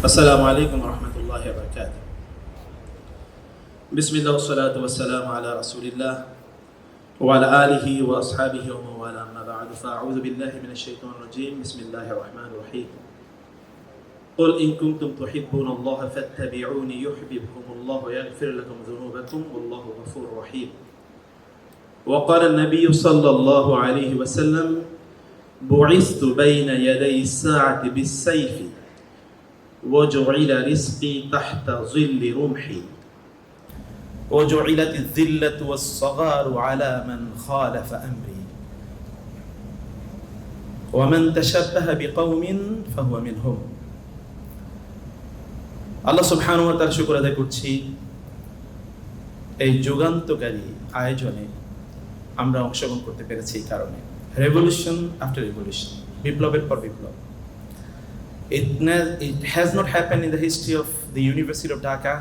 السلام عليكم ورحمة الله وبركاته. بسم الله والصلاة والسلام على رسول الله وعلى آله وأصحابه ومن والاه، أما بعد، فأعوذ بالله من الشيطان الرجيم. بسم الله الرحمن الرحيم. قل إن كنتم تحبون الله فاتبعوني يحببكم الله ويغفر لكم ذنوبكم والله غفور رحيم. وقال النبي صلى الله عليه وسلم: بعثت بين يدي الساعة بالسيف وجعل رزقي تحت ظل رمحي وجعلت الذلة والصغار على من خالف أمري ومن تشبه بقوم فهو منهم. আল্লাহ সুবহানাহু ওয়া তাআলার শুকর আদায় করছি এই যুগান্তকারী আয়োজনে আমরা অংশগ্রহণ করতে পেরেছি। এই কারণে রেভলিউশন আফটার রেভলিউশন, বিপ্লবের পর বিপ্লব। It has not happened in the history of the University of Dhaka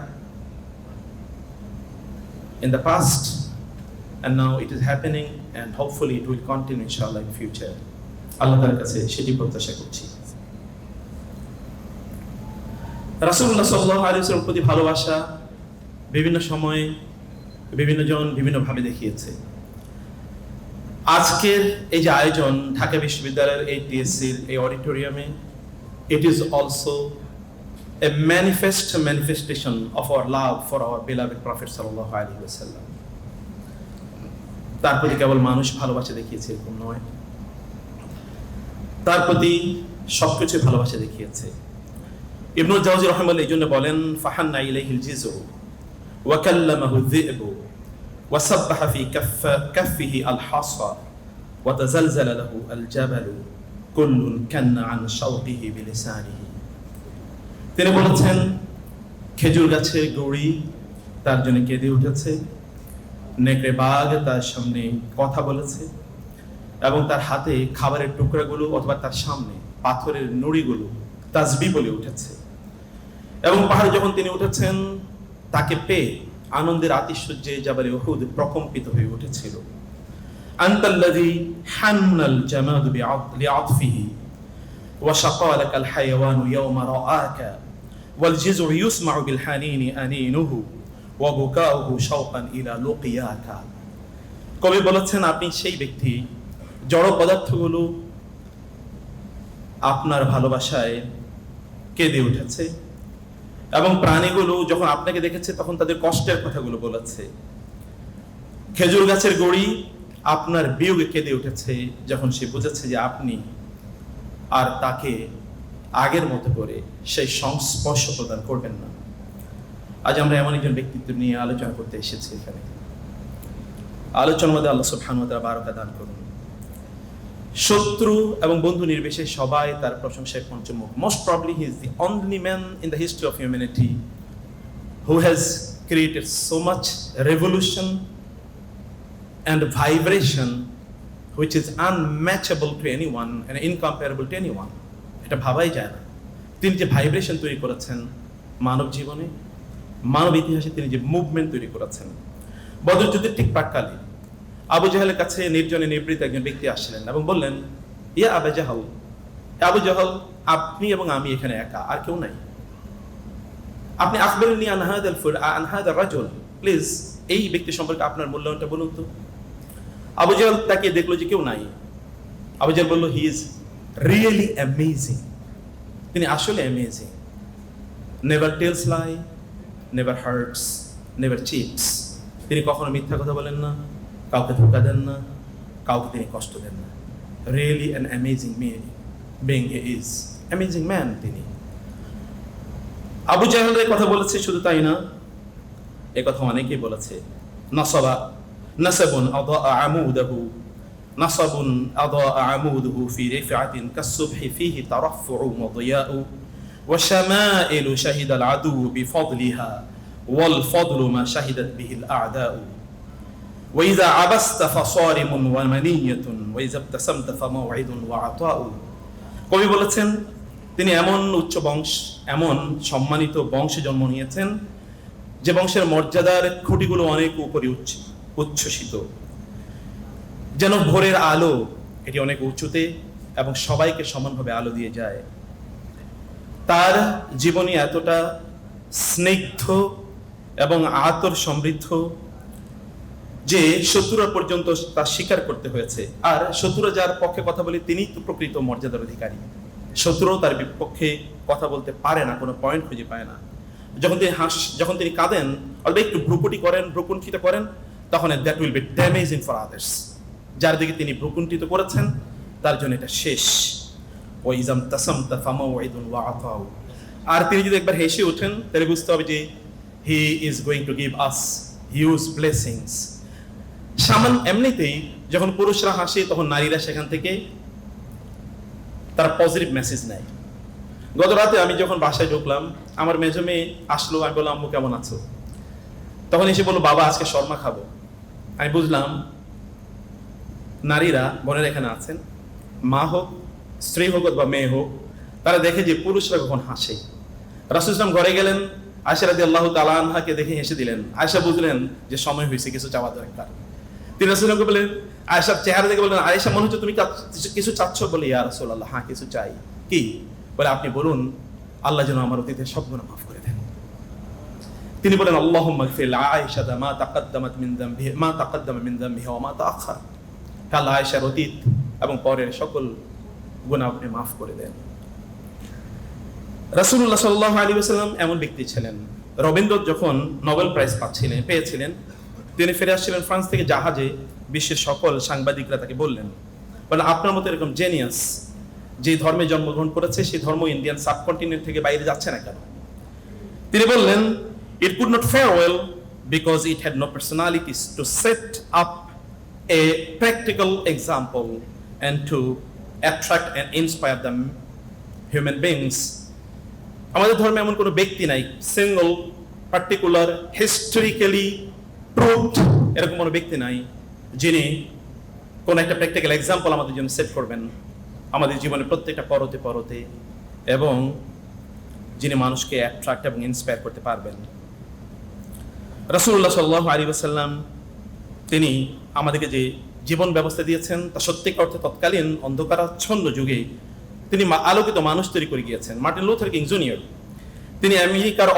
in the past, and now it is happening, and hopefully it will continue inshallah in future. আল্লাহ তাআলার কাছে সেটি প্রত্যাশা করছি। রাসূলুল্লাহ সাল্লাল্লাহু আলাইহি ওয়াসাল্লামের প্রতি ভালোবাসা বিভিন্ন সময়ে বিভিন্ন জন বিভিন্নভাবে দেখিয়েছে। আজকের এই যে আয়োজন ঢাকা বিশ্ববিদ্যালয়ের এই টিএসসির এই অডিটোরিয়ামে, it is also a manifestation of our love for our beloved Prophet sallallahu alaihi wasallam. তার প্রতি কেবল মানুষ ভালোবাসা দেখিয়েছে এরকম নয়, তার প্রতি সবকিছু ভালোবাসা দেখিয়েছে। ইবনুল জাওজি রাহিমাহুল্লাহ এই জন্য বলেন, ফাহান্না ইলাইহিল জিজু ওয়া কাল্লামাহু যিবু ওয়া সাব্বাহা ফি কাফফিহি আল হাসা ওয়া তাজালজালা লাহু আল জাবালু কুল্লুন কান্না আন শাওকিহি বিলিসানিহি। তিনি বলেছেন, খেজুর গাছের গড়ি তার জন্য কেঁদে উঠেছে, নেকড়ে বাঘ তার সামনে কথা বলেছে, এবং তার হাতে খাবারের টুকরাগুলো অথবা তার সামনে পাথরের নুড়িগুলো তাসবিহ বলে উঠেছে। এবং পাহাড়ে যখন তিনি উঠেছেন, তাকে পেয়ে আনন্দের আতিশয্যে জাবালে উহুদ প্রকম্পিত হয়ে উঠেছিল। আনতাল্লাযী হান্নাল জামাদু বিআতফিহি ওয়া শাকালাকাল হায়াওয়ানু ইয়াওমা রাআকা ওয়াল জিজু ইউসমাউ বিল হানিনি আনিনুহু ওয়া বুকাউহু শাওকান ইলা লুকিয়াকা। কবি বলেছেন, আপনি সেই ব্যক্তি জড় পদার্থগুলো আপনার ভালোবাসায় কেঁদে উঠেছে, এবং প্রাণীগুলো যখন আপনাকে দেখেছে তখন তাদের কষ্টের কথাগুলো বলেছে। খেজুর গাছের গড়ি আপনার বিয়োগে কেঁদে উঠেছে যখন সে বুঝেছে যে আপনি আর তাকে আগের মতো করে সেই সংস্পর্শ প্রদান করবেন না। আজ আমরা এমন একজন ব্যক্তিত্ব নিয়ে আলোচনা করতে এসেছি এখানে। আলোচনার মধ্যে আল্লাহ সুবহানাহু ওয়া তাআলা বারাকা দান করুন। শত্রু এবং বন্ধু নির্বিশেষে সবাই তার প্রশংসায় পঞ্চমুখ। Most probably he is the only man in the history of humanity who has created so much revolution and vibration which is unmatchable to anyone and incomparable to anyone. এটা ভাবাই যায় না। তিনি যে ভাইব্রেশন তৈরি করেছেন মানব জীবনে, মানব ইতিহাসে তিনি যে মুভমেন্ট তৈরি করেছেন। বদর যুদ্ধের ঠিক প্রাক্কালে আবু জাহেলের কাছে নির্জনে নিবৃত একজন ব্যক্তি আসলেন এবং বললেন, ইয়া আবু জাহল, আবু জাহল, আপনি এবং আমি এখানে একা, আর কেউ নাই। আপনি আখবিরনি আন হাদার রাজুল, প্লিজ এই ব্যক্তি সম্পর্কে আপনার মূল্যায়নটা বলুন তো। আবু জাহল তাকে দেখলো যে কেউ নাই। আবু জাহল বলল, হি ইজ রিয়েলি অ্যামেজিং, তিনি আসলে অ্যামেজিং। নেভার টেলস লাই, নেভার হার্টস, নেভার চিটস। তিনি কখনো মিথ্যা কথা বলেন না, কাউকে ধোঁকা দেন না, কাউকে তিনি কষ্ট দেন না। Really an amazing being he is, amazing man তিনি। আবু জাহলের কথা বলেছে, শুধু তাই না, এ কথা অনেকেই বলেছে। নাসাবুন আদা আমুদাহু, নাসাবুন আদা আমুদুহু ফি রিফআতিন কাসসুবহি ফিহি তারাফফু ওয়া দিয়াউ ওয়া শামাইলু শাহিদাল আদু বিফadliha ওয়াল ফাদলু মা শাহিদাত বিহিল আ'দাউ ওয়া ইযা আবাসতা ফাসারিমুন ওয়া মানিয়াতুন ওয়া ইযা ইবতাসামতা ফামাউইদুন ওয়া আতাউ। কবি বলেছেন, তিনি এমন উচ্চ বংশ, এমন সম্মানিত বংশে জন্ম নিয়েছেন যে বংশের মর্যাদার খুঁটিগুলো অনেক উপরে উচ্ছ্বসিত, যেন ভোরের আলো, এটি অনেক উঁচুতে এবং সবাইকে সমানভাবে আলো দিয়ে যায়। তার জীবনী এতটা স্নিগ্ধ এবং আতর সমৃদ্ধ যে শত্রুরা পর্যন্ত তা স্বীকার করতে হয়েছে। আর শত্রুরা যার পক্ষে কথা বলে তিনি তো প্রকৃত মর্যাদার অধিকারী, শত্রুও তার বিপক্ষে কথা বলতে পারে না, কোনো পয়েন্ট খুঁজে পায় না। যখন তিনি কাঁদেন অথবা একটু ভ্রুকুণ্ঠিত করেন, তখন that will be damaging for others. যার দিকে তিনি ভ্রুকুণ্ঠিত করেছেন তার জন্য এটা শেষ। ওয়াইজাম তাসামতা ফামাউইদুন ওয়া আতাউ। আর তিনি যদি একবার হেসে ওঠেন তাহলে বুঝতে হবে যে he is going to give us huge blessings. এমনিতেই যখন পুরুষরা হাসে তখন নারীরা সেখান থেকে তারা পজিটিভ মেসেজ নেয়। গত রাতে আমি যখন বাসায় ঢুকলাম, আমার মেজো মেয়ে আসলো, আমি বললাম আম্মু কেমন আছো? তখন এসে বললো বাবা আজকে শর্মা খাবো। আমি বুঝলাম নারীরা, বোনেরা এখানে আছেন, মা হোক, স্ত্রী হোক বা মেয়ে হোক, তারা দেখে যে পুরুষরা কখন হাসে। রাসূল সাল্লাল্লাহু ঘরে গেলেন, আয়েশা রাদিয়াল্লাহু তাআলা আনহাকে দেখে হেসে দিলেন। আয়েশা বুঝলেন যে সময় হয়েছে, কিছু চাওয়া দরকার। তিনি রাসূলকে বললেন, আয়েশার চেহারা দেখে বললেন, আয়েশা মনে হচ্ছে তুমি কিছু চাচ্ছ? বলে ইয়া রাসূলুল্লাহ, হ্যাঁ কিছু চাই। কি? বলে আপনি বলুন আল্লাহ যেন আমার অতীতের সব গুনাহ মাফ করে দেন। তিনি বলেন আল্লাহুম্মা গফির আয়েশা মা তাকাদ্দামাত মিন যামবিহি মা তাকাদ্দামা মিন যামবিহি ওয়া মা তাআখার। আল্লাহ আয়েশার অতীত এবং পরের সকল গুনাহ আপনি মাফ করে দেন। রাসূলুল্লাহ সাল্লাল্লাহু আলাইহি ওয়াসাল্লাম এমন ব্যক্তি ছিলেন। রবীন্দ্রনাথ যখন নোবেল প্রাইজ পেয়েছিলেন, তিনি ফিরে আসছিলেন ফ্রান্স থেকে জাহাজে। বিশ্বের সকল সাংবাদিকরা তাকে বললেন আপনার মতো এরকম জেনিয়াস যে ধর্মে জন্মগ্রহণ করেছে, সেই ধর্ম ইন্ডিয়ান সাবকন্টিনেন্ট থেকে বাইরে যাচ্ছে না কেন? তিনি বললেন, it could not fare well because it had no personalities to set up a practical example and to attract and inspire the human beings. আমাদের ধর্মে এমন কোনো ব্যক্তি নাই, সিঙ্গল পার্টিকুলার হিস্টোরিক্যালি প্রুভড এরকম কোনো ব্যক্তি নাই যিনি কোন একটা প্র্যাকটিক্যাল এক্সাম্পল আমাদের জন্য সেট করবেন আমাদের জীবনের প্রত্যেকটা পরতে পরতে, এবং যিনি মানুষকে অ্যাট্রাক্ট এবং ইন্সপায়ার করতে পারবেন। রাসূলুল্লাহ সাল্লাল্লাহু আলাইহি ওয়াসাল্লাম তিনি আমাদেরকে যে জীবন ব্যবস্থা দিয়েছেন তা সত্যিকার অর্থে তৎকালীন অন্ধকারাচ্ছন্ন যুগে তিনি আলোকিত মানুষ তৈরি করে গিয়েছেন। মার্টিন লুথার কিং জুনিয়র তিনি আমেরিকার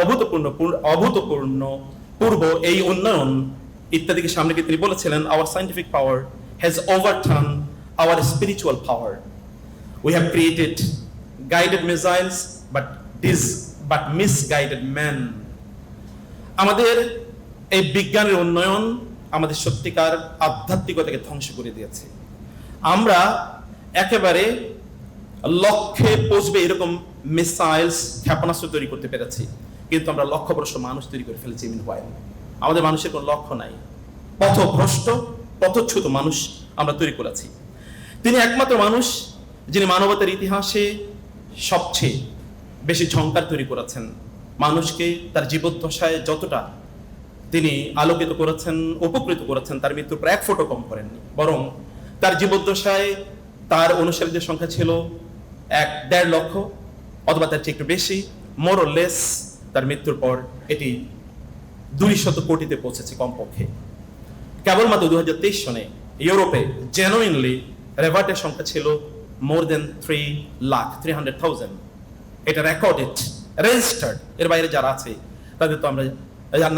অভূতপূর্ব এই উন্নয়ন ইত্যাদিকে সামনে তিনি বলেছিলেন, our scientific power has overturn our spiritual power. We have created guided missiles but misguided men. আমাদের এই বিজ্ঞানের উন্নয়ন আমাদের সত্যিকার আধ্যাত্মিকতাকে ধ্বংস করে দিয়েছে। আমরা একেবারে লক্ষ্যে পৌঁছবে এরকম মিসাইলস, ক্ষেপণাস্ত্র তৈরি করতে পেরেছি, কিন্তু আমরা লক্ষ্যভ্রষ্ট মানুষ তৈরি করে ফেলেছি। আমাদের মানুষের কোনো লক্ষ্য নাই, পথভ্রষ্ট পথচ্যুত মানুষ আমরা তৈরি করেছি। তিনি একমাত্র মানুষ যিনি মানবতার ইতিহাসে সবচেয়ে বেশি ঝংকার তৈরি করেছেন। মানুষকে তার জীবদ্দশায় যতটা তিনি আলোকিত করেছেন, উপকৃত করেছেন, তার মৃত্যুর পর এক ফোঁটা কম করেননি, বরং তার জীবদ্দশায় তার অনুসারীদের সংখ্যা ছিল 1.5 লক্ষ অথবা তার চেয়ে একটু বেশি, মোর অর লেস। তার মৃত্যুর পর এটি 200 কোটিতে পৌঁছেছে কমপক্ষে। কেবলমাত্র 2023 সনে ইউরোপে জেনুইনলি রেভার্টের সংখ্যা ছিল more than 300,000। এটা রেকর্ডেড, রেজিস্টার্ড। এর বাইরে যারা আছে তাদের তো আমরা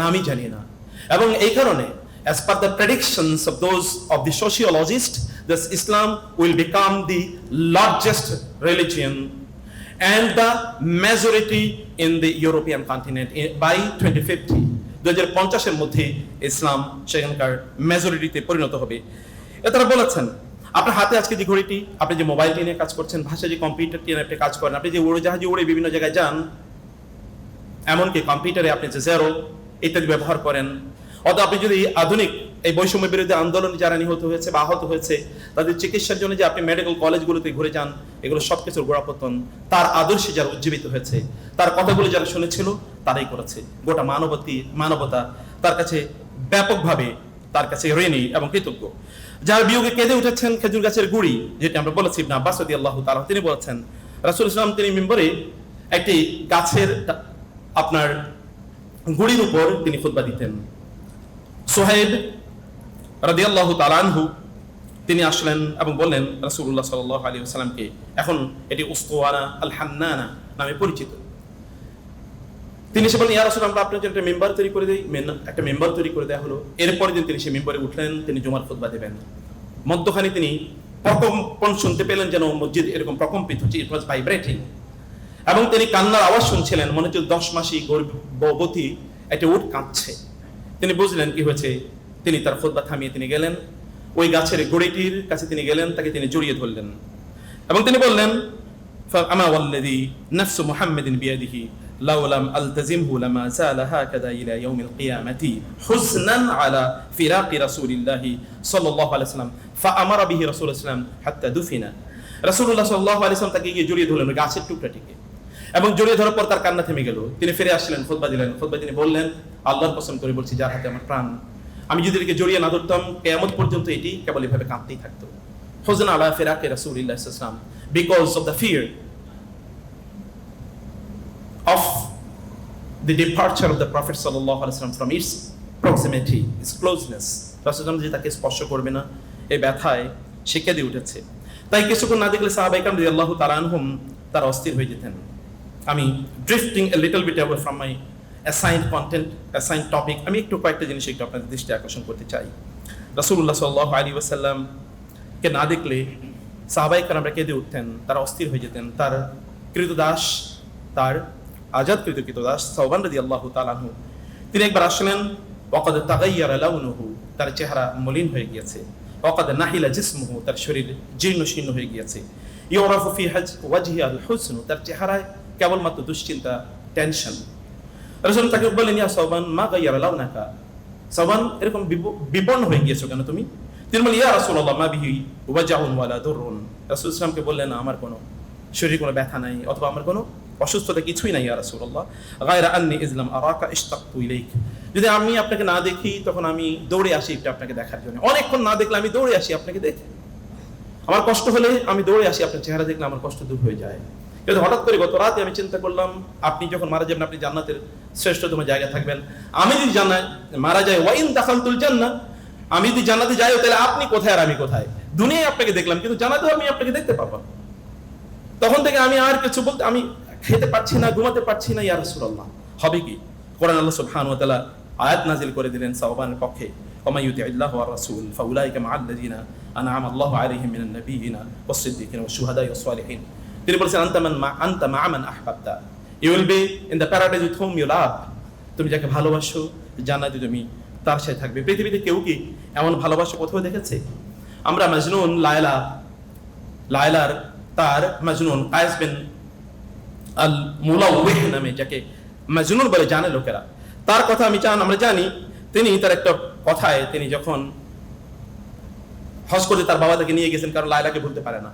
নামই জানি না। এবং এই কারণে as per the predictions of those of the sociologists, this Islam will become the largest religion and the majority in the European continent by 2050. 2050 এর মধ্যে ইসলাম সেখানকার মেজরিটিতে পরিণত হবে। তারা বলেছেন আপনার হাতে আজকে যে ঘড়িটি, আপনি যে মোবাইলটি নিয়ে কাজ করছেন, ভাষা যে কম্পিউটারটি নিয়ে আপনি কাজ করেন, আপনি যে উড়োজাহাজে উড়ে বিভিন্ন জায়গায় যান, এমনকি কম্পিউটারে আপনি যে জেরো ইত্যাদি ব্যবহার করেন, অথবা আপনি যদি আধুনিক এই বৈষম্য বিরোধী আন্দোলনে যারা নিহত হয়েছে বা আহত হয়েছে তাদের চিকিৎসার জন্য যে আপনি মেডিকেল কলেজগুলোতে ঘুরে যান, এগুলো সবকিছুর গোড়াপতন তার আদর্শে যারা উজ্জীবিত হয়েছে, তার কথাগুলো যারা শুনেছিল তারাই করেছে। গোটা মানবতা তার কাছে ব্যাপকভাবে তার কাছে ঋণী এবং কৃতজ্ঞ। যার বিয়োগে কেঁদে উঠেছেন খেজুর গাছের গুড়ি, যেটা আমরা বলেছি ইবনে আব্বাস রাদিয়াল্লাহু তাআলা তিনি বলেছেন, রাসূল সাল্লাল্লাহু আলাইহি ওয়াসাল্লাম তিনি মিম্বরে একটি গাছের আপনার গুড়ির উপর তিনি খুতবা দিতেন। সুহাইব রাদিয়াল্লাহু তাআলা আনহু তিনি আসলেন এবং বললেন রাসূলুল্লাহ সাল্লাল্লাহু আলাইহি ওয়াসাল্লামকে, এখন এটি উসতুওয়ানা আল হান্নানা নামে পরিচিত। তিনি এসে বলেন, ইয়া রাসূল, আমরা আপনার জন্য একটা মেম্বার তৈরি করে দিই। একটা মেম্বার তৈরি করে দেওয়া হলো। এরপরের দিন তিনি সেই মেম্বারে উঠলেন, তিনি জুমার খুতবা দেবেন। মধ্যখানে তিনি প্রকম্পন শুনতে পেলেন, যেন মসজিদ এরকম প্রকম্পিত হচ্ছে, ইট ওয়াজ ভাইব্রেটিং। এবং তিনি কান্নার আওয়াজ শুনছিলেন, মনে হচ্ছে 10 মাসী গর্ভবতী একটা উট কাঁদছে। তিনি বুঝলেন কি হয়েছে। তিনি তার খুতবা থামিয়ে তিনি গেলেন ওই গাছের গড়িটির কাছে, তিনি গেলেন, তাকে তিনি জড়িয়ে ধরলেন এবং তিনি বললেন, আমা ওয়াল্লাযী নাফসু মুহাম্মাদিন বিয়াদিহি লাউ লাম আলতাজিমহু লামা যালা হাকাযা ইলা ইয়াউমিল কিয়ামাতি হুজনান আলা ফিরাকি রাসূলিল্লাহি সাল্লাল্লাহু আলাইহি ওয়াসাল্লাম ফাআমারা বিহি রাসূলুল্লাহ সাল্লাল্লাহু আলাইহি ওয়াসাল্লাম হাত্তা দুফিনা। রাসূলুল্লাহ সাল্লাল্লাহু আলাইহি ওয়াসাল্লাম তাকে গিয়ে জড়িয়ে ধরলেন গাছের টুকরাটিকে, এবং জড়িয়ে ধরার পর তার কান্না থেমে গেল। তিনি ফিরে আসলেন, খুতবা দিলেন। খুতবা তিনি বললেন, আল্লাহর কসম করে বলছি, যার হাতে আমার প্রাণ, আমি যদি এটাকে জড়িয়ে না ধরতাম, কিয়ামত পর্যন্ত এটি কেবল এভাবে কাঁদতেই থাকতো। হুজনা আলা ফিরাকি রাসূলিল্লাহ সাল্লাল্লাহু আলাইহি ওয়াসাল্লাম, because of the fear of the departure of the Prophet sallallahu alaihi wasallam from its proximity, its closeness. রাসূলুল্লাহ যে তাকে স্পর্শ করবে না, এই ব্যথায় সে কেঁদে উঠেছে। তাই কিছুক্ষণ না দেখলে সাহাবায়ে কেরাম রাদিয়াল্লাহু তাআলা আনহুম তারা অস্থির হয়ে যেতেন। আমি drifting a little bit away from my assigned content, assigned topic, আমি একটু কয়েকটা জিনিস একটু আপনাদের দৃষ্টি আকর্ষণ করতে চাই। রাসূলুল্লাহ সাল্লাল্লাহু আলাইহি ওয়াসাল্লাম কে না দেখলে সাহাবায়ে কেরামরা কেঁদে উঠতেন, তারা অস্থির হয়ে যেতেন। তার কৃতদাস, তার আজাদকৃত কৃতদাস সাওবান রাদিয়াল্লাহু তাআলা আনহু, তিনি একবার আসলেন, ওয়াকাদ তাগায়্যারা লাউনুহু, তার চেহারা মলিন হয়ে গিয়েছে। ওয়াকাদ নাহিলা জিসমুহু, তার শরীর জীর্ণ শীর্ণ হয়ে গিয়েছে। ইউরাফু ফি ওয়াজহি আল হুসন, তার চেহারায় কেবলমাত্র দুশ্চিন্তা, টেনশন। রাসূল তাকে বললেন, ইয়া সাওবান মা গায়্যারা লাউনাকা, সাওবান এরকম বিপন্ন হয়ে গিয়েছো কেন তুমি? তিনি বললেন, ইয়া রাসূলুল্লাহ মা বিহি ওয়াজাউন ওয়ালা দুররুন। রাসূল সাল্লাল্লাহু আলাইহি ওয়াসাল্লামকে বললেন, আমার কোনো শরীরে কোনো ব্যথা নাই, অথবা আমার কোনো অসুস্থতা কিছুই নাই ইয়া রাসূলুল্লাহ, গায়রা আন্নী ইজলাম আরাকা ইশতাকতু ইলাইক, যদি আমি আপনাকে না দেখি তখন আমি দৌড়ে আসি একটু আপনাকে দেখার জন্য। অনেকক্ষণ না দেখলে আমি দৌড়ে আসি আপনাকে দেখে। আমার কষ্ট হলে আমি দৌড়ে আসি, আপনার চেহারা দেখলে আমার কষ্ট দূর হয়ে যায়। কিন্তু হঠাৎ করে গত রাতে আমি চিন্তা করলাম, আপনি যখন মারা যাবেন আপনি জান্নাতের শ্রেষ্ঠতম জায়গায় থাকবেন। আমি যদি মারা যাই, ওয়াইন দাখালতুল জান্নাহ, আমি যদি জান্নাতে যাই তাহলে আপনি কোথায় আর আমি কোথায়? দুনিয়ায় আপনাকে দেখলাম, কিন্তু জান্নাতেও আমি আপনাকে দেখতে পাবো। তখন থেকে আমি আর কিছু বলতে, আমি খেতে পারছি না, ঘুমাতে পারছি না, ইয়া রাসূলুল্লাহ। হবে কি? কোরআন আল্লাহ সুবহানাহু ওয়া তাআলা আয়াত নাযিল করে দিলেন সাওবানের পক্ষে, ওয়া ইউতি'িল্লাহু ওয়া রাসূল ফাউলাইকা মা'আল্লাযিনা আন'আমা আল্লাহু আলাইহিম মিনান নাবিয়্যিনা ওয়াস-সিদ্দীকিনা ওয়াশ-শুহাদা'i ওয়াস-সালিহিন। তিনি বলেছেন, আনতা মা মান আহবাবতা, you will be in the paradise with whom you love. তুমি যাকে ভালোবাসো জান্নাতে তুমি তার সাথে থাকবে। পৃথিবীতে কেউ কি এমন ভালোবাসা কোথাও দেখেছে? আমরা মাজনুন লায়লার তার মাজনুন কায়েস বিন আল মুলাওয়িহ নামে, যাকে মাজনুন বলে জানে লোকেরা, তার কথা আমরা জানি। তিনি তার একটা কথায়, তিনি যখন হজ করতে তার বাবা তাকে নিয়ে গেছেন, কারণ লায়লাকে ভুলতে পারে না।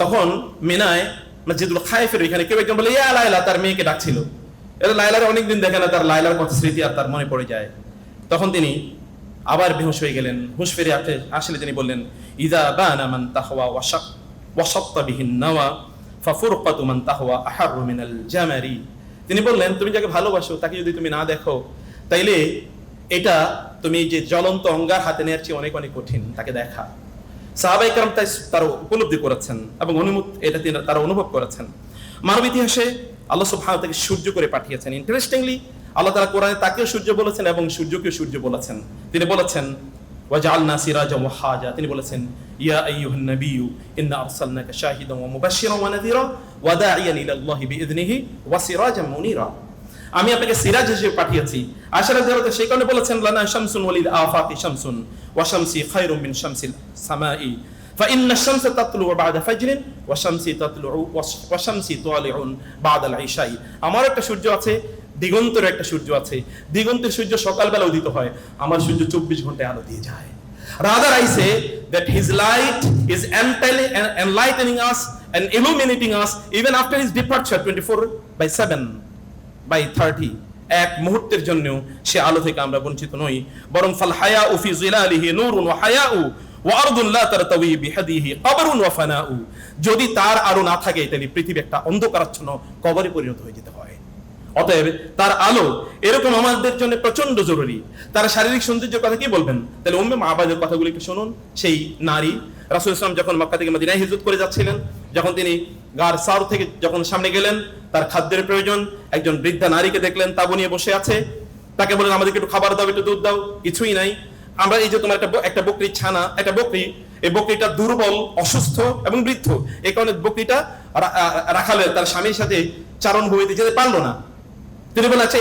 তখন মিনায় মসজিদুল খায়েফের এখানে কেউ একজন বলে, ইয়া লায়লা, তার মেয়েকে ডাকছিল। এটা লায়লার অনেকদিন দেখে না, তার লায়লার কথা স্মৃতি আর তার মনে পড়ে যায়। তখন তিনি আবার বেহুশ হয়ে গেলেন। হুঁশ ফিরে আসলে তিনি বললেন, ইযা বানা মান তাহওয়া ওয়াশাত্তা বিহিন নাওয়া ফাফুরকাতু মান তাহওয়া আহাররু মিনাল জামারি। তিনি বললেন, তুমি যাকে ভালোবাসো তাকে যদি তুমি না দেখো, তাইলে এটা তুমি যে জ্বলন্ত অঙ্গার হাতে নেওয়ার চেয়ে অনেক অনেক কঠিন তাকে দেখা। সাহাবায়ে কেরাম তার উপলব্ধি করেছেন এবং এটা তারা অনুভব করেছেন। মানব ইতিহাসে আল্লাহ সুবহানাহু ওয়া তাআলা সূর্য করে পাঠিয়েছেন। ইন্টারেস্টিংলি আল্লাহ তাআলা কোরআনে তাকেও সূর্য বলেছেন এবং সূর্যকেও সূর্য বলেছেন। তিনি বলেছেন, ওয়াজআলনা সিরাজাম ওয়াহাজা, তিনি বলেছেন, ইয়া আইয়ুহান নাবিয়্যু ইন্না আরসালনাকা শাহিদান ওয়া মুবাশশিরান ওয়া নাযীরা ওয়া দাঈয়ান ইলাল্লাহি বিইذনিহি ওয়া সিরাজাম মুনীরা। আমি আপনাকে সিরাজ হিসেবে পাঠিয়েছি। আশারা যারা সেই কারণে বলেছেন, লানা শামসুন ওয়ালিল আফাকি শামসুন ওয়া শামসি খায়রুম মিন শামসিল সামাই ফাইন্না শামসা তাতলুউ বা'দা ফাজরিন ওয়া শামসি তাতলুউ ওয়া শামসি তুআলিউন বা'দাল ইশাই। আমার একটা সূর্য আছে, দিগন্তের একটা সূর্য আছে। দিগন্তের সূর্য সকালবেলা উদিত হয়, আমার সূর্য 24 ঘন্টায় আলো দিয়ে যায়। Rather I say that his light is enlightening us and illuminating us even after his departure 24/7 by 30। এক মুহূর্তের জন্য সে আলো থেকে আমরা বঞ্চিত নই, বরং ফাল হায়াউ ফি জিলালিহি নূরুন ওয়া হায়াউ ওয়া আরদুন লা তারতাওয়ি বিহাদিহি কবরুন ওয়া ফানাউ। যদি তার আলো না থাকে তাহলে পৃথিবী একটা অন্ধকারাচ্ছন্ন কবরে পরিণত হয়ে যেতে হয়। অতএব তার আলো এরকম আমাদের জন্য প্রচন্ড জরুরি। তার শারীরিক সৌন্দর্যের কথা কি বলবেন? তাহলে উম্মে মাবাদের কথাগুলো একটু শুনুন। সেই নারী রাসূল সাল্লাল্লাহু আলাইহি ওয়াসাল্লাম যখন মক্কা থেকে মদিনায় হিজরত করে যাচ্ছিলেন, যখন তিনি গার সার থেকে যখন সামনে গেলেন, তার খাদ্যের প্রয়োজন, একজন বৃদ্ধা নারীকে দেখলেন তাঁবু নিয়ে বসে আছে, তাকে বললেন আমাদেরকে একটু খাবার দাও, একটু দুধ দাও, কিছুই নাই। আমরা এই যে তোমার একটা বকরির ছানা, একটা বকরি, এই বকরিটা দুর্বল, অসুস্থ এবং বৃদ্ধ, এই কারণে বকরিটা রাখালের তার স্বামীর সাথে চারণ ভূমিতে যেতে পারলো না। তিনি বলেন আচ্ছা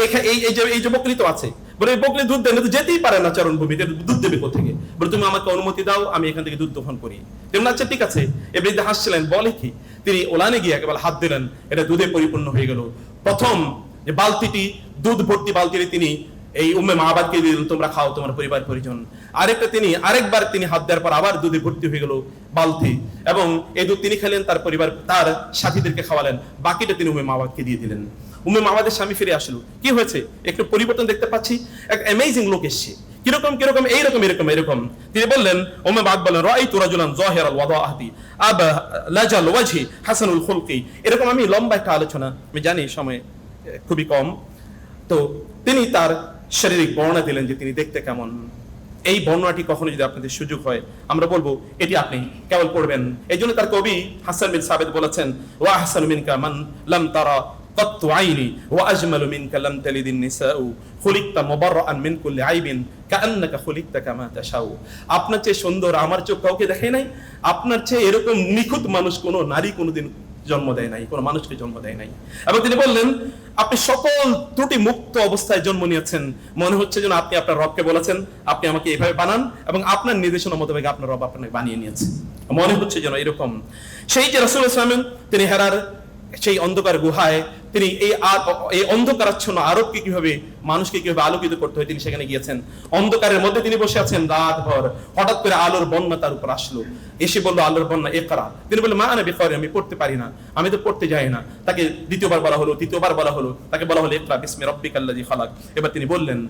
এই যে বকরি তো আছে, বলে এই বকরি দুধ দেন, তো যেতেই পারে না চারণ ভূমিতে, দুধ দেবে কোথেকে? বলে তুমি আমাকে অনুমতি দাও, আমি এখান থেকে দুধ দোহন করি। তেমন আচ্ছা ঠিক আছে। এই বৃদ্ধা হাসছিলেন, বলে কি, তিনি ওলানে গিয়ে একেবারে হাত দিলেন, এটা দুধে পরিপূর্ণ হয়ে গেল। প্রথম যে বালতিটি, দুধ ভর্তি বালতিটি তিনি এই উম্মে মাবাদকে দিলেন, তোমরা খাও, তোমার পরিবার পরিজন। আরেকবার তিনি হাত দেওয়ার পর আবার দুধে ভর্তি হয়ে গেল বালতি, এবং এই দুধ তিনি খেলেন, তার পরিবার তার সাথীদেরকে খাওয়ালেন, বাকিটা তিনি উম্মে মাবাদকে দিয়ে দিলেন। উম্মে মাবাদের স্বামী ফিরে আসলো, কি হয়েছে, একটু পরিবর্তন দেখতে পাচ্ছি, এক অ্যামেজিং লোক এসছে, কিরকম এইরকম। তিনি বললেন, উম্মে মাবাদ বলেন, রাআইতু রাজুলান যাহিরাল ওয়াদাআতি আবা লাজাল ওয়াজহি হাসানুল খুলকি। এরকম আমি লম্বা একটা আলোচনা, আমি জানি সময় খুবই কম, তো তিনি তার শারীরিক বর্ণনা দিলেন যে তিনি দেখতে কেমন। এই বর্ণনাটি কখনো যদি আপনাদের সুযোগ হয়, আমরা বলবো এটি আপনি কেবল পড়বেন। এই জন্য তার কবি হাসান বিন সাবিত বলেছেন, ওয়া আহসানু মিনকা মান লাম তারা কাত্তু আইনি ওয়া আজমালু মিনকা লাম তালিদিন নিসাউ খুলিকতা মুবাররাআন মিন কুল্লি আইবিন কাআন্নাকা খুলিকতা কামা তাশাউ। আপনার চেয়ে সুন্দর আমার চোখ কাউকে দেখে নাই, আপনার চেয়ে এরকম নিখুঁত মানুষ কোনো নারী কোনোদিন জন্ম দেয় নাই, কোনো মানুষকে জন্ম দেয় নাই। এবং তিনি বললেন, আপনি সকল ত্রুটি মুক্ত অবস্থায় জন্ম নিয়েছেন, মনে হচ্ছে যেন আপনি আপনার রবকে বলেছেন আপনি আমাকে এভাবে বানান, এবং আপনার নির্দেশনা মোতাবেক আপনার রব আপনাকে বানিয়ে নিয়েছে, মনে হচ্ছে যেন এরকম। সেই যে রাসূল সাল্লাল্লাহু আলাইহি ওয়াসাল্লাম, তিনি হেরার সেই অন্ধকার গুহায়, তিনি এই অন্ধকারাচ্ছন্ন আরবকে কিভাবে, মানুষকে কিভাবে আলোকিত করতে হয়, তিনি সেখানে গিয়েছেন। অন্ধকারের মধ্যে তিনি বসে আছেন রাত ভর, হঠাৎ করে আলোর বন্যা তার উপর আসলো, এসে বললো আলোর বন্যা ইকরা। তিনি বললেন, মা আনা বিকারি, আমি পড়তে পারি না, আমি তো পড়তে যাই না। তাকে দ্বিতীয়বার বলা হলো, তৃতীয়বার বলা হলো, তাকে বলা হলো ইকরা বিসমি রাব্বিকাল্লাযী খালাক। এবার তিনি বললেন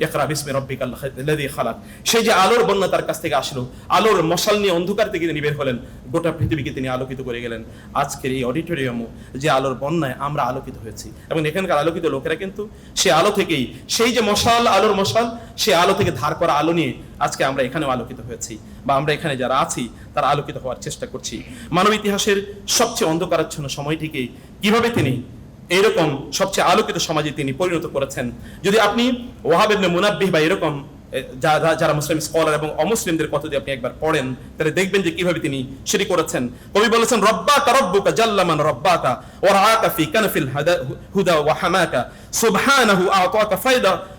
ইকরা বিসমি রাব্বিকাল্লাযী খালাক। সেই যে আলোর বন্যা তার কাছ থেকে আসলো, আলোর মশাল নিয়ে অন্ধকার থেকে তিনি বের হলেন, গোটা পৃথিবীকে তিনি আলোকিত করে গেলেন। আজকের এই অডিটোরিয়ামও যে আলোর বন্যায় আমরা আলোকিত হয়েছি, এবং এখানকার আলোকিত লোকেরা কিন্তু সে আলো থেকেই, সেই যে মশাল, আলোর মশাল, সে আলো থেকে ধার করা আলো নিয়ে আজকে আমরা এখানেও আলোকিত হয়েছি, বা আমরা এখানে যারা আছি তারা আলোকিত হওয়ার চেষ্টা করছি। মানব ইতিহাসের সবচেয়ে অন্ধকারাচ্ছন্ন সময়টিকে কিভাবে তিনি এইরকম সবচেয়ে আলোকিত সমাজে তিনি পরিণত করেছেন। যদি আপনি ওয়াহাব ইবনে মুনাব্বিহ বা এরকম যারা মুসলিম স্কলার এবং অমুসলিমদের কথা যদি আপনি একবার পড়েন, তাহলে দেখবেন যে কিভাবে তিনি সেটি করেছেন। কবি বলেছেন, রব্বাকা রব্বুকা জাল্লা মান রব্বাকা ওয়া রাআকা ফি কানফিল হুদা ওয়া হামাকা সুবহানাহু আ'তাকা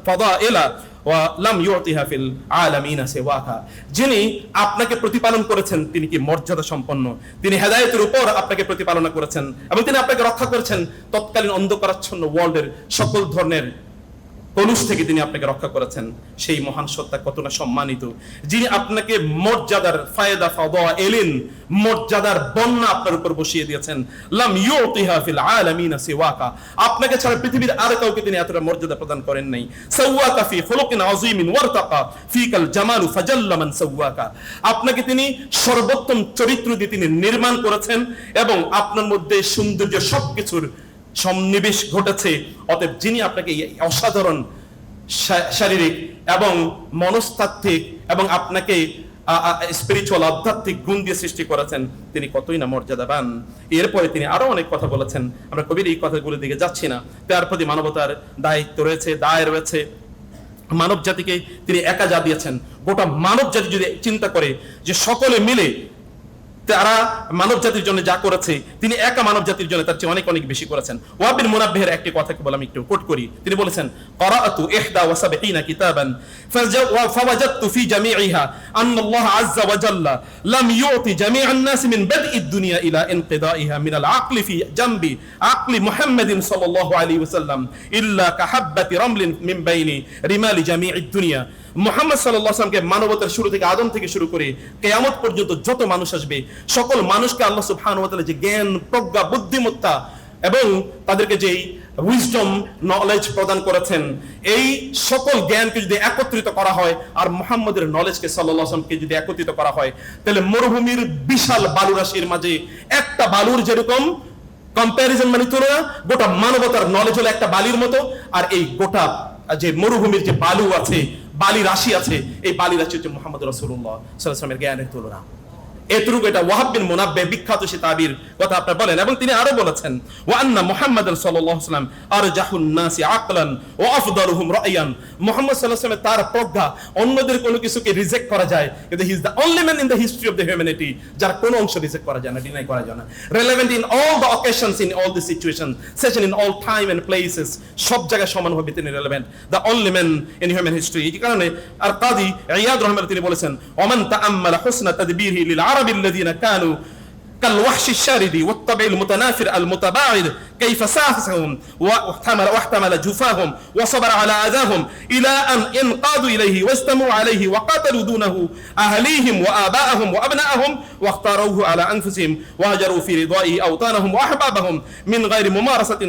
ফাদাইলা ওয়া লাম ইউতিহা ফিল আলামিনা সিওয়াকা। যিনি আপনাকে প্রতিপালন করেছেন তিনি কি মর্যাদা সম্পন্ন, তিনি হেদায়েতের উপর আপনাকে প্রতিপালনা করেছেন, এবং তিনি আপনাকে রক্ষা করেছেন তৎকালীন অন্ধকারাচ্ছন্ন ওয়ার্ল্ডের সকল ধরনের কলুষ থেকে তিনি আপনাকে রক্ষা করেছেন। সেই মহান সত্তা কত না সম্মানিত, যিনি আপনাকে মর্যাদার ফায়দা ফাদাইলিন, মর্যাদার বন্যা আপনার উপর বসিয়ে দিয়েছেন। লাম ইউতিহা ফিল আলামিনা সিওয়াকা, আপনাকে ছাড়া পৃথিবীর আর কাউকে তিনি এতটা মর্যাদা প্রদান করেন নাই। সাওয়াকা ফি খুলুকিন আযীমিন ওয়ারতাকা ফিকাল জামালু ফাজাল্লা মান সাওয়াকা, আপনাকে তিনি সর্বোত্তম চরিত্র দিয়ে তিনি নির্মাণ করেছেন, এবং আপনার মধ্যে সৌন্দর্য সবকিছুর সন্নিবেশ ঘটেছে। অতএব যিনি আপনাকে অসাধারণ শারীরিক এবং মনস্তাত্ত্বিক এবং আপনাকে স্পিরিচুয়াল আধ্যাত্মিক গুণ দিয়ে সৃষ্টি করেছেন, তিনি কতই না মর্যাদাবান। এরপরে তিনি আরো অনেক কথা বলেছেন, আমরা কবির এই কথাগুলোর দিকে যাচ্ছি না। তার প্রতি মানবতার দায়িত্ব রয়েছে, দায় রয়েছে। মানব জাতিকে তিনি একা যা দিয়েছেন, গোটা মানব জাতি যদি চিন্তা করে যে সকলে মিলে তারা মানব জাতির জন্য যা করেছে, তিনি একা মানব জাতির জন্য তার চেয়ে অনেক অনেক বেশি করেছেন। ওয়াহাব বিন মুনাব্বিহের একটি কথাকে বলে আমি একটু কোট করি। তিনি বলেছেন, ক্বরাআতু 71 কিতাবান ফাওয়াজাদতু ফি জামিইহা আন্নাল্লাহ আযজা ওয়া জাল্লা লাম ইউতি জামিআন নাস মিন বাদইদ দুনিয়া ইলা ইনকিদাইহা মিনাল আকলি ফি জামবি আকলি মুহাম্মাদিন সাল্লাল্লাহু আলাইহি ওয়াসাল্লাম ইল্লা কাহাব্বাতি রামলিন মিন বাইনি রিমালি জামিইদ দুনিয়া। মুহাম্মদ সাল্লাল্লাহু আলাইহি ওয়াসাল্লামকে মানবতার শুরু থেকে, আদম থেকে শুরু করে কিয়ামত পর্যন্ত যত মানুষ আসবে, সকল মানুষকে আল্লাহ সুবহানাহু ওয়া তাআলা যে জ্ঞান, প্রজ্ঞা, বুদ্ধিমত্তা এবং তাদেরকে যেই উইজডম, নলেজ প্রদান করেছেন, এই সকল জ্ঞানকে যদি একত্রিত করা হয় আর মুহাম্মদের নলেজকে সাল্লাল্লাহু আলাইহি ওয়াসাল্লামকে যদি একত্রিত করা হয়, তাহলে মরুভূমির বিশাল বালুরাশির মাঝে একটা বালুর যেরকম কম্প্যারিজন মানে তুলনা, গোটা মানবতার নলেজ হলো একটা বালির মতো। আর এই গোটা যে মরুভূমির যে বালু আছে, বালি রাশি আছে, এই বালি রাশি হচ্ছে মুহাম্মদ রাসূলুল্লাহ সাল্লাল্লাহু আলাইহি ওয়াসাল্লামের জ্ঞানের তুলনা। এতটুকু এটা ওয়াহাব বিন মুনাব্বিহ বিখ্যাত সে তাবির কথা আপনারা বলেন। এবং তিনি আরো বলেছেন ওয়া আন্না মুহাম্মাদান সাল্লাল্লাহু আলাইহি ওয়াসাল্লাম আরজাহুন নাসি আকলান ওয়া আফদালুহুম রা'য়ান। মুহাম্মদ সাল্লাল্লাহু আলাইহি ওয়াসাল্লাম তার প্রজ্ঞা অন্যদের কোনো কিছুকে রিজেক্ট করা যায়, কিন্তু he is the only man in the history of the humanity যার কোনো অংশ রিজেক্ট করা যায় না, ডিনাই করা যায় না। Relevant in all the occasions, in all the situation, session in all time and places, সব জায়গায় সমানভাবে তিনি relevant, the only man in human history. এই কারণে আর কাজী ইয়াদ রাহমাতুল্লাহ তিনি বলেছেন ওমান তাআম্মালা হুসনা তাদবীরিহি লিল আরাবিল্লাযীনা কানু كالوحش الشارد والطبع المتنافر المتباعد كيف سافسهم واحتمل جفاهم وصبر على أذاهم إلى أن انقادوا إليه واستمعوا عليه وقاتلوا دونه أهليهم وآباءهم وأبنائهم واختاروه على أنفسهم وهجروا في رضائه أوطانهم وأحبابهم من غير ممارسة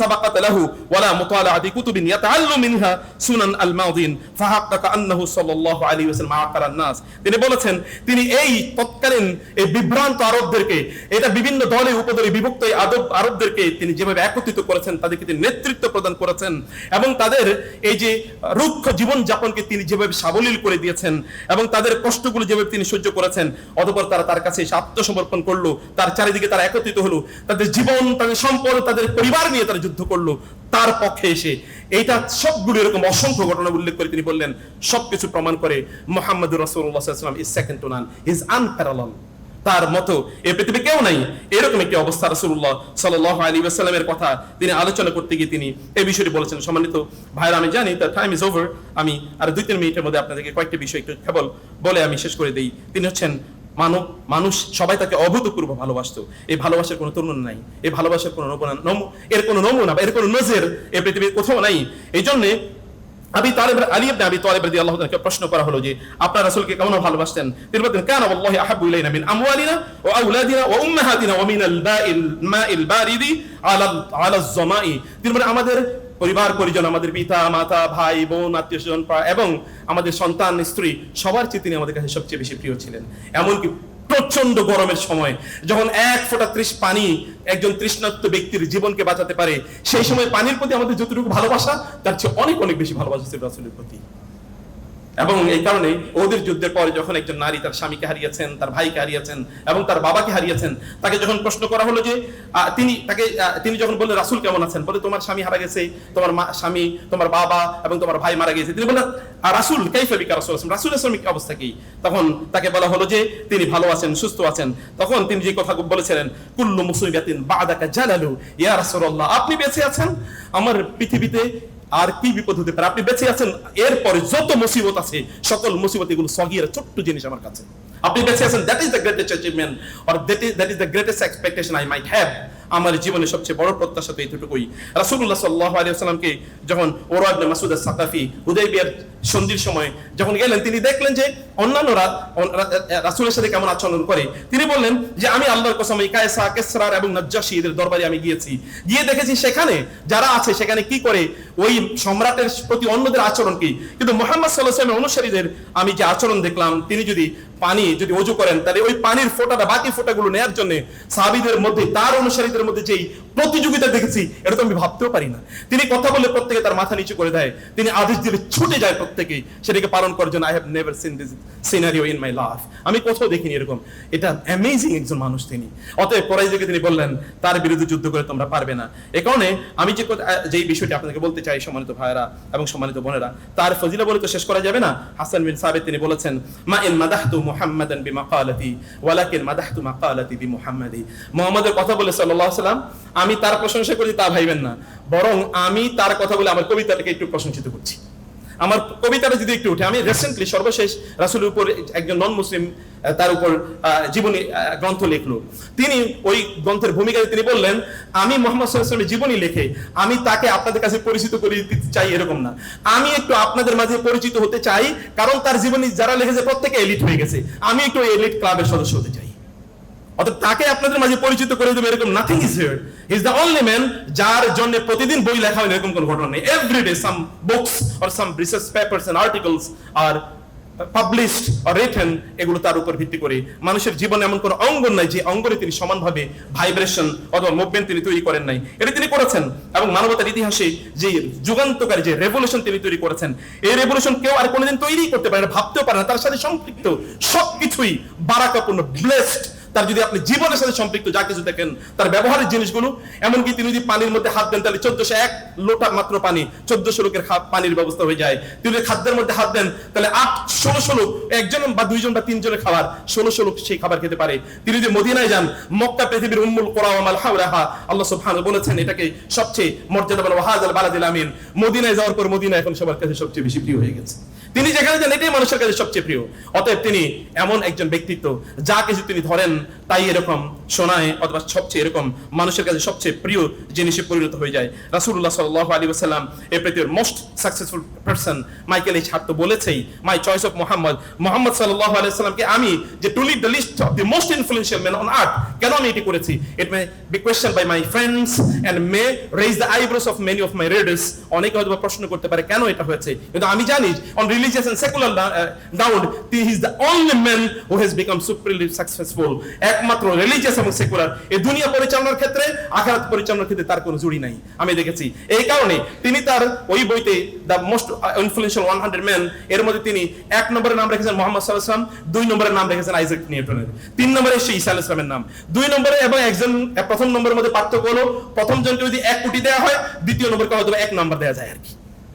سبقت له ولا مطالعة كتب يتعلم منها سنن الماضين فحقق أنه صلى الله عليه وسلم عقل الناس। তিনি বলেছেন তিনি এই তৎকালীন এই বিভ্রান্ত আরবদেরকে, এটা বিভিন্ন দলে উপদলে বিভক্ত এই আরবদেরকে তিনি যেভাবে একত্রিত করেছেন, তাদেরকে তিনি নেতৃত্ব প্রদান করেছেন এবং তাদের এই যে রুক্ষ জীবন যাপনকে তিনি যেভাবে সাবলীল করে দিয়েছেন এবং তাদের কষ্টগুলো যেভাবে তিনি সহ্য করেছেন, অতঃপর তারা তার কাছে এসে আত্মসমর্পণ করলো, তার চারিদিকে তারা একত্রিত হলো, তাদের জীবন, তাদের সম্পদ, তাদের পরিবার নিয়ে তারা যুদ্ধ করলো তার পক্ষে এসে। এইটা সবগুলো এরকম অসংখ্য ঘটনা উল্লেখ করে তিনি বললেন সবকিছু প্রমাণ করে মুহাম্মদুর রাসূলুল্লাহ সাল্লাল্লাহু আলাইহি ওয়াসাল্লাম is second two naan, is unparalleled. তার মতো এই পৃথিবী কেউ নাই। এরকম একটি অবস্থা রাসূলুল্লাহ সাল্লাল্লাহু আলাইহি ওয়াসাল্লামের কথা তিনি আলোচনা করতে গিয়ে তিনি এই বিষয়টি বলেছেন। সম্মানিত ভাইরা, আমি জানি দ্য টাইম ইজ ওভার, আমি আর 2-3 মিনিটের মধ্যে আপনাদেরকে কয়েকটি বিষয় একটু কেবল বলে আমি শেষ করে দেই। তিনি হচ্ছেন মানুষ সবাই তাকে অভূতপূর্ব ভালোবাসতো। এই ভালোবাসার কোনো তুলনা নাই, এই ভালোবাসার কোনো এর কোনো নমুনা বা এর কোনো নজির এই পৃথিবীর কোথাও নাই। এই জন্যে আলী ইবনে আবি তালিব রাদিয়াল্লাহু তাআলাকে প্রশ্ন করা হলো যে আপনার রাসূলকে কেমন ভালোবাসতেন? তিনি বলতেন কানা ওয়াল্লাহি আহাব্বু ইলাইনা মিন আমওয়ালিনা ওয়া আওলাদিনা ওয়া উম্মাহাতিনা ওয়া মিনাল মাইল বারিদি আলা যামাই। তিনি বলেন আমাদের পরিবার পরিজন, আমাদের পিতা মাতা, ভাই বোন, আত্মীয়স্বজন এবং আমাদের সন্তান স্ত্রী সবার চেয়ে তিনি আমাদের কাছে সবচেয়ে বেশি প্রিয় ছিলেন। এমনকি প্রচন্ড গরমের সময় যখন 1 ফোঁটা পানি একজন তৃষ্ণার্ত ব্যক্তির জীবনকে বাঁচাতে পারে, সেই সময় পানির প্রতি আমাদের যতটুকু ভালোবাসা তার চেয়ে অনেক অনেক বেশি ভালোবাসা ছিল রাসূলের প্রতি। এবং এই কারণে ওদের যুদ্ধের পরে যখন একজন নারী তার স্বামীকে হারিয়েছেন, তার ভাইকে হারিয়েছেন এবং তার বাবাকে হারিয়েছেন, তাকে যখন প্রশ্ন করা হলো যে তিনি যখন বললেন রাসূল কেমন আছেন, বলে তোমার স্বামী হারা গেছে, তোমার স্বামী, তোমার বাবা এবং তোমার ভাই মারা গেছে। তিনি বললেন রাসূল কাইফা বিকা রাসূল, রাসূলের স্বামীর অবস্থা কি? তখন তাকে বলা হলো যে তিনি ভালো আছেন, সুস্থ আছেন। তখন তিনি যে কথা বলেছিলেন কুল্লু মুসিবাতিন বা'দাকা জালালু, ইয়া রাসূলুল্লাহ আপনি বেঁচে আছেন, আমার পৃথিবীতে আর কি বিপদ হতে পারে? আপনি বেঁচে আছেন, এরপরে যত মুসিবত আছে সকল মুসিবত এগুলো সগীরা ছোট্ট জিনিস আমার কাছে। আপনি বেঁচে আছেন, that is the greatest achievement or that is the greatest expectation I might have. আমার জীবনের সবচেয়ে বড় প্রত্যাশা তো এইটুকুই। রাসূলুল্লাহ সাল্লাল্লাহু আলাইহি ওয়াসাল্লামকে যখন উরওয়া ইবনে মাসউদ আস-সাকাফি হুদাইবিয়ার সন্ধির সময় যখন গেলেন, তিনি দেখলেন যে অন্যান্যরা রাসূলের সাথে কেমন আচরণ করে। তিনি বললেন যে আমি আল্লাহর কসম এই কায়সা, কিসরার এবং নাজ্জাশী এদের দরবারে আমি গিয়ে দেখেছি সেখানে যারা আছে সেখানে কি করে, ওই সম্রাটের প্রতি অন্যদের আচরণ কি। কিন্তু মুহাম্মদ সাল্লাল্লাহু আলাইহি ওয়াসাল্লামের অনুসারীদের আমি যে আচরণ দেখলাম, তিনি যদি ওযু করেন তাহলে ওই পানির ফোঁটাটা বাকি ফোঁটাগুলো নেয়ার জন্য সাহাবীদের মধ্যে, তার অনুসারীদের মধ্যে যেই প্রতিযোগিতা দেখেছি এটা তো আমি ভাবতেও পারি না। তিনি কথা বলে প্রত্যেকে তার মাথা নিচু করে দেয়, তিনি আদেশ দিলে ছুটে যায় প্রত্যেকে সেটাকে পালন করার জন্য। I have never seen this scenario in my life, আমি কোথাও দেখিনি এরকম। এটা অ্যামেজিং একজন মানুষ তিনি। অতএব কুরাইশদেরকে তিনি বললেন তার বিরুদ্ধে যুদ্ধ করে তোমরা পারবে না। এ কারণে আমি যেই বিষয়টি আপনাদেরকে বলতে চাই সম্মানিত ভাইয়েরা এবং সম্মানিত বোনেরা, তার ফজিলা বলে তো শেষ করা যাবে না। হাসান বিন সাবিত তিনি বলেছেন মা ইন মাদাহতু মুহাম্মাদান বিমাকালাতি ওয়ালাকিন মাদাহতু মাকালাতি বিমুহাম্মাদি। মুহাম্মাদের কথা বলে সাল্লাল্লাহু আলাইহি ওয়াসাল্লাম আমি তার প্রশংসা করি তা ভাইবেন না, বরং আমি তার কথা বলে আমার কবিতাটাকে একটু প্রশংসিত করছি। আমার কবিতাটা যদি একটু উঠে, আমি রিসেন্টলি সর্বশেষ রাসূলের উপর একজন নন মুসলিম তার উপর জীবনী গ্রন্থ লিখলো। তিনি ওই গ্রন্থের ভূমিকায় তিনি বললেন আমি মুহাম্মদ সাল্লাল্লাহু আলাইহি ওয়াসাল্লামের জীবনী লিখে আমি তাকে আপনাদের কাছে পরিচিত করে দিতে চাই এরকম না, আমি একটু আপনাদের মাঝে পরিচিত হতে চাই, কারণ তার জীবনী যারা লিখেছে প্রত্যেকে এলিট হয়ে গেছে, আমি একটু এলিট ক্লাবের সদস্য হতে চাই। অর্থাৎ তাকে আপনাদের মাঝে পরিচিত করে দেবে এরকম nothing is here. He is the only man যার জন্য প্রতিদিন বই লেখা হয় এরকম কোনো ঘটনা নেই। Everyday some books or some research papers and articles are published or written, এগুলো তার উপর ভিত্তি করে। মানুষের জীবনে এমন কোনো অঙ্গন নাই যে অঙ্গনে তিনি সমানভাবে ভাইব্রেশন অথবা মুভমেন্ট তিনি তৈরি করেন নাই, এটা তিনি করেছেন। এবং মানবতার ইতিহাসে যে যুগান্তকারী যে রেভলিউশন তিনি তৈরি করেছেন, এই রেভলিউশন কেউ আর কোনোদিন তৈরি করতে পারে না, ভাবতেও পারে না। তার সাথে সম্পৃক্ত সবকিছুই বারাকাপূর্ণ, ব্লেসড। তার যদি আপনি জীবনের সাথে সম্পৃক্ত যা কিছু দেখেন, তার ব্যবহারের জিনিসগুলো, এমনকি তিনি যদি পানির মধ্যে হাত দেন তাহলে 1401 লোটা মাত্র পানি, 1400 লোকের পানির ব্যবস্থা হয়ে যায়। তিনি যদি খাদ্যের মধ্যে হাত দেন তাহলে 1600 লোক, একজন বা দুইজন বা তিনজনের খাবার, 1600 লোক সেই খাবার খেতে পারে। তিনি যদি মদিনায় যান, মক্কা পৃথিবীর উম্মুল কুরা ওয়া মাল হাওলাহা, আল্লাহ সুবহানাহু বলেছেন এটাকে সবচেয়ে মর্যাদাবান ওয়াহাজাল বালাদিল আমিন। মদিনায় যাওয়ার পর মদিনা এখন সবার কাছে সবচেয়ে বেশি প্রিয় হয়ে গেছে। তিনি যেখানে যান এটাই মানুষের কাছে সবচেয়ে প্রিয়। অতএব তিনি এমন একজন ব্যক্তিত্ব, যা কিছু তিনি ধরেন তাই এরকম শোনায় অথবা সবচেয়ে এরকম মানুষের কাছে সবচেয়ে প্রিয় জিনিসে পরিণত হয়ে যায়। রাসূলুল্লাহ সাল্লাল্লাহু আলাইহি ওয়াসাল্লাম এই পৃথিবীর most successful person, Michael H Hart তো বলেছেই, মাই চয়েস অফ মুহাম্মদ সাল্লাল্লাহু আলাইহি ওয়াসাল্লামকে আমি যে to lead the list of the most influential man on earth, কেন আমি এটি করেছি? It may be question by my friends and may raise the eyebrows of many of my readers. অনেকে হয়তো প্রশ্ন করতে পারে কেন এটা হয়েছে, কিন্তু আমি জানি on religious and secular ground he is the only man who has become supremely successful। একমাত্র রিলিজিয়াস এবং সেকুলার, এই দুনিয়া পরিচালনার ক্ষেত্রে, আখিরাত পরিচালনার ক্ষেত্রে তার কোনো জুড়ি নাই, আমি দেখেছি। এই কারণে তিনি তার ওই বইতে দ্য মোস্ট ইনফ্লুয়েন্সিয়াল 100 men এর মধ্যে তিনি 1 নম্বরের নাম রেখেছেন মুহাম্মদ সাল্লাল্লাহু আলাইহি ওয়াসাল্লাম, 2 নম্বরের নাম রেখেছেন আইজাক নিউটনের, 3 নম্বরে ঈসা আলাইহিস সালামের নাম, 2 নম্বরে এবং একজন প্রথম নম্বরের মধ্যে পার্থক্য হলো প্রথম জনকে যদি 1 কোটি দেওয়া হয়, দ্বিতীয় নম্বরকে হয়তো 1 নাম্বার দেওয়া যায় আর কি।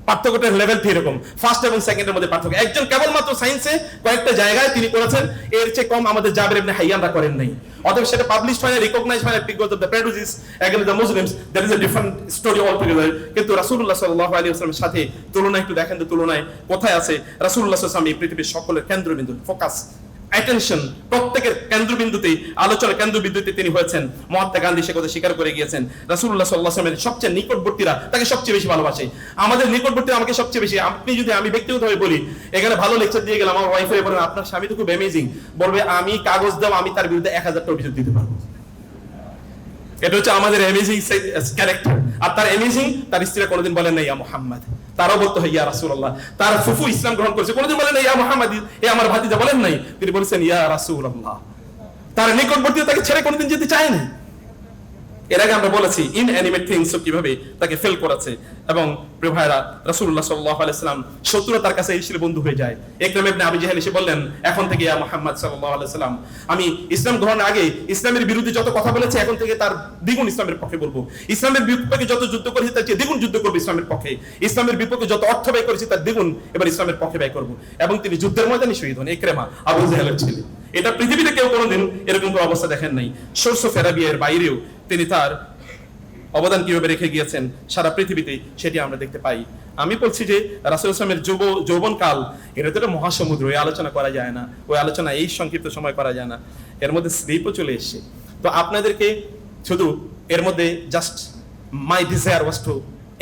পার্থক্যটা লেভেল এরকম, ফার্স্ট এবং সেকেন্ডের মধ্যে পার্থক্য। একজন কেবলমাত্র সায়েন্সে কয়েকটা জায়গায় তিনি করেছেন, এর চেয়ে কম আমাদের জাবের ইবনে হাইয়ানরা করেন নাই। অতএব সেটা পাবলিশড হয় না, রিকগনাইজড হয় না, because of the prejudice against the Muslims, that is a different story all together. কিন্তু রাসূলুল্লাহ সাল্লাল্লাহু আলাইহি ওয়াসাল্লামের সাথে তুলনা একটু দেখেন তো, তুলনায় কোথায় আছে রাসূলুল্লাহ সাল্লাল্লাহু আলাইহি ওয়াসাল্লাম এই পৃথিবীর সকলের কেন্দ্রবিন্দু, ফোকাস, অ্যাটেনশন, প্রত্যেকের কেন্দ্রবিন্দুতে, আলোচনার কেন্দ্রবিন্দুতে তিনি হয়েছেন। মহাত্মা গান্ধী সে কথা স্বীকার করে গিয়েছেন। রাসূলুল্লাহ সাল্লাল্লাহু আলাইহি ওয়াসাল্লামের সবচেয়ে নিকটবর্তীরা তাকে সবচেয়ে বেশি ভালোবাসে। আমাদের নিকটবর্তীরা আমাকে সবচেয়ে বেশি। আপনি যদি, আমি ব্যক্তিগতভাবে বলি, এখানে ভালো লেকচার দিয়ে গেলাম, আমার ওয়াইফের বলেন আপনার স্বামী তো খুব অ্যামেজিং, বলবে আমি কাগজ দাও, আমি তার বিরুদ্ধে 1000টা অভিযোগ দিতে পারবো। এটা হচ্ছে আমাদের অ্যামেজিং ক্যারেক্টার। আর তার অ্যামেজিং, তার স্ত্রীরা কোনোদিন বলেন না ইয়া মুহাম্মদ, তারাও বলতে হয় ইয়া রাসূলুল্লাহ। তার ফুফু ইসলাম গ্রহণ করেছে, কোনোদিন বলেন না ইয়া মুহাম্মদ, এ আমার ভাতিজা, বলেন নাই, তিনি বলেছেন ইয়া রাসূলুল্লাহ। তার নিকটবর্তী তাকে ছেড়ে কোনোদিন যেতে চায় না। এর আগে আমরা বলেছি ইনঅ্যানিমেট থিংস কিভাবে তাকে ফেল করেছে। এবং প্রিয় ভাইরা, রাসূলুল্লাহ সাল্লাল্লাহু আলাইহি ওয়াসাল্লাম শত্রুরা তার কাছে এসে বন্ধু হয়ে যায়। ইকরামা ইবনে আবি জাহেল এসে বললেন, এখন থেকে ইয়া মুহাম্মদ সাল্লাল্লাহু আলাইহি ওয়াসাল্লাম, আমি ইসলাম গ্রহণের আগে ইসলামের বিরুদ্ধে যত কথা বলেছি, এখন থেকে তার দ্বিগুণ ইসলামের পক্ষে বলবো। ইসলামের বিপক্ষে যত যুদ্ধ করেছি তার চেয়ে দ্বিগুণ যুদ্ধ করবো ইসলামের পক্ষে। ইসলামের বিপক্ষে যত অর্থ ব্যয় করেছি তার দ্বিগুণ এবার ইসলামের পক্ষে ব্যয় করবো। এবং তিনি যুদ্ধের ময়দানে শহীদ হন, ইকরামা আবু জাহেলের ছেলে। এটা পৃথিবীতে কেউ কোনোদিন এরকম কোনো অবস্থা দেখেন নাই। সোর্স অফ আরাবিয়ার বাইরেও তিনি তার অবদান কিভাবে রেখে গিয়েছেন সারা পৃথিবীতে, সেটি আমরা দেখতে পাই। আমি বলছি যে রাসূল সাল্লাল্লাহু আলাইহি ওয়াসাল্লামের যৌবনকাল, এটা তো একটা মহাসমুদ্র, এই আলোচনা করা যায় না, ওই আলোচনা এই সংক্ষিপ্ত সময় করা যায় না, এর মধ্যে স্লিপও চলে এসছে। তো আপনাদেরকে শুধু এর মধ্যে just my desire was to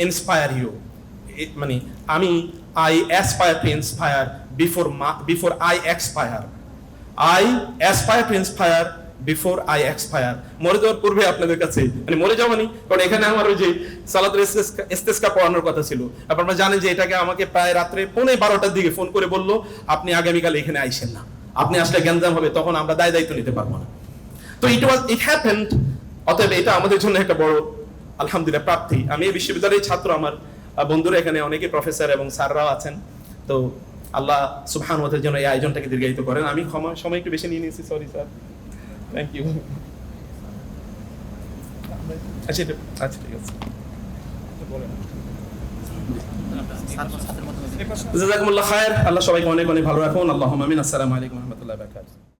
inspire you, মানে আমি I aspire to inspire before I expire. I aspire to inspire before I expire. মরে যাওয়ার পূর্বে আপনাদের কাছে, মানে মরে যাওয়া মানে, কারণ এখানে আমার ওই যে সালাতুল ইস্তিসকা পড়ানোর কথা ছিল। আপনারা জানেন যে এটাকে আমাকে প্রায় রাত্রে 12:15টার দিকে ফোন করে বললো, আপনি আগামীকাল এখানে আইসেন না, আপনি আসলে গ্যাঞ্জাম হবে, তখন আমরা দায়িত্ব নিতে পারবো না। তো ইট হ্যাপেন্ড। অতএব এটা আমাদের জন্য একটা বড় আলহামদুলিল্লাহ প্রাপ্তি। আমি এই বিশ্ববিদ্যালয়ের ছাত্র, আমার বন্ধুরা এখানে অনেকে প্রফেসর এবং স্যাররাও আছেন। তো আল্লাহ সুবহানাহু ওয়া তাআলা যেন এই আয়োজনটাকে দীর্ঘায়িত করেন। আমি সময় একটু বেশি নিয়ে নিয়েছি, সরি স্যার। Thank you. আচ্ছা ঠিক আছে, জাযাকুমুল্লাহ খায়র। আল্লাহ সবাইকে অনেক অনেক ভালো রাখুন। আল্লাহুম্মা আমিন। আসসালামু আলাইকুম ওয়া রাহমাতুল্লাহি ওয়া বারাকাতুহু।